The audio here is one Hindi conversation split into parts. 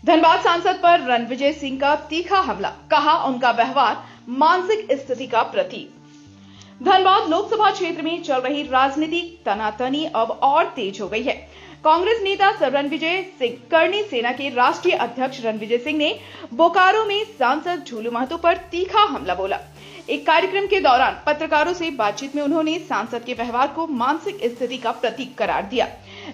धनबाद सांसद पर रणविजय सिंह का तीखा हमला, कहा उनका व्यवहार मानसिक स्थिति का प्रतीक। धनबाद लोकसभा क्षेत्र में चल रही राजनीतिक तनातनी अब और तेज हो गई है। कांग्रेस नेता रणविजय सिंह, करणी सेना के राष्ट्रीय अध्यक्ष रणविजय सिंह ने बोकारो में सांसद झूलू महतो पर तीखा हमला बोला। एक कार्यक्रम के दौरान पत्रकारों से बातचीत में उन्होंने सांसद के व्यवहार को मानसिक स्थिति का प्रतीक करार दिया।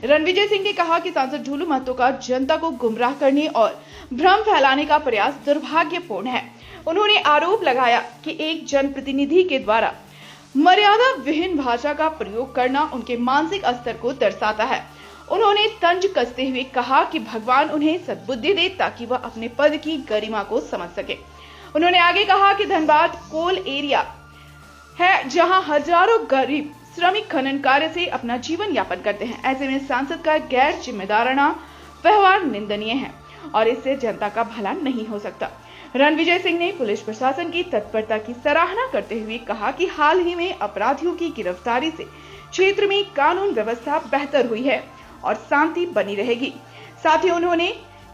रणविजय सिंह ने कहा कि सांसद झूलू महतो का जनता को गुमराह करने और भ्रम फैलाने का प्रयास दुर्भाग्यपूर्ण है। उन्होंने आरोप लगाया कि एक जनप्रतिनिधि के द्वारा मर्यादा विहीन भाषा का प्रयोग करना उनके मानसिक स्तर को दर्शाता है। उन्होंने तंज कसते हुए कहा कि भगवान उन्हें सद्बुद्धि दे ताकि वह अपने पद की गरिमा को समझ सके। उन्होंने आगे कहा कि धनबाद कोल एरिया है जहां हजारों गरीब श्रमिक खनन कार्य से अपना जीवन यापन करते हैं। ऐसे में सांसद का गैर जिम्मेदाराना व्यवहार निंदनीय है और इससे जनता का भला नहीं हो सकता। रणविजय सिंह ने पुलिस प्रशासन की तत्परता की सराहना करते हुए कहा कि हाल ही में अपराधियों की गिरफ्तारी से क्षेत्र में कानून व्यवस्था बेहतर हुई है और शांति बनी रहेगी। साथ ही उन्होंने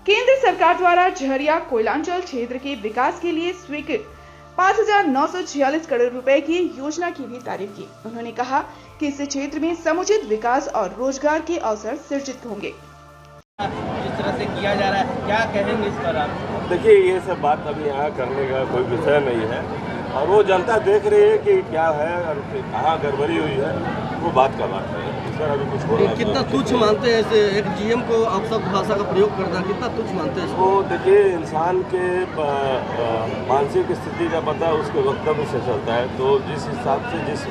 केंद्र सरकार द्वारा झरिया कोयलांचल क्षेत्र के विकास के लिए स्वीकृत 5,946 करोड़ रुपए की योजना की भी तारीफ की। उन्होंने कहा कि इस क्षेत्र में समुचित विकास और रोजगार के अवसर सृजित होंगे। जिस तरह से किया जा रहा है, क्या कहेंगे इस पर आप? देखिए, ये सब बात अभी यहाँ करने का कोई विषय नहीं है और वो जनता देख रही है कि क्या है और कहाँ गड़बड़ी हुई है, वो बात का बात है। इस पर अभी कुछ बोलना कितना तुच्छ मानते हैं ऐसे एक जीएम को अपशब्द भाषा का प्रयोग करना, कितना तुच्छ मानते हैं इसको? वो देखिए, इंसान के मानसिक स्थिति का पता उसके वक्तव्य से चलता है। तो जिस हिसाब से जिस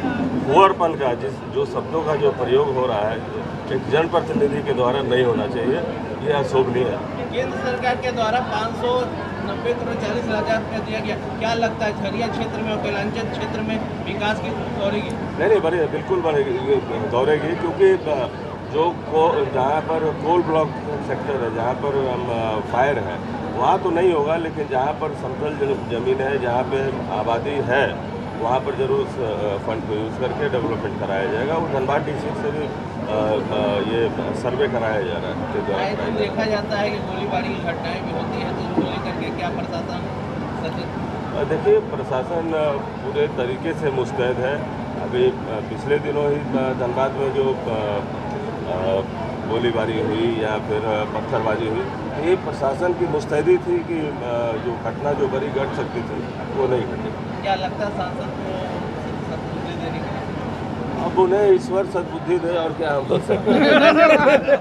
हुआरपन का जो शब्दों का जो प्रयोग हो रहा है एक जनप्रतिनिधि के द्वारा नहीं होना चाहिए, यह अशोभनीय है। केंद्र सरकार के द्वारा 590 करोड़ 40 लाख रुपया दिया गया, क्या लगता है झरिया क्षेत्र में और कोयलांचल क्षेत्र में विकास की दौड़ेगी? नहीं, बढ़ेगी, बिल्कुल बढ़ेगी, दौड़ेगी, क्योंकि जो जहाँ पर कोल ब्लॉक सेक्टर है, जहाँ पर फायर है, वहाँ तो नहीं होगा, लेकिन जहाँ पर समतल जमीन है, जहाँ पे आबादी है, वहाँ पर जरूर फंड को यूज़ करके डेवलपमेंट कराया जाएगा। और धनबाद डिस्ट्रिक्ट से भी ये सर्वे कराया जा रहा है। तो देखा जाता है कि गोलीबारी की घटनाएं भी होती हैं, तो उसको लेकर के क्या प्रशासन सचेत? देखिए, प्रशासन पूरे तरीके से मुस्तैद है। अभी पिछले दिनों ही धनबाद में जो गोलीबारी हुई या फिर पत्थरबाजी हुई, ये प्रशासन की मुस्तैदी थी कि जो घटना जो बड़ी घट सकती थी वो नहीं घटी। क्या लगता है सांसद को सद्बुद्धि देने के लिए? अब उन्हें ईश्वर सद्बुद्धि दे और क्या हम बोल सकते हैं।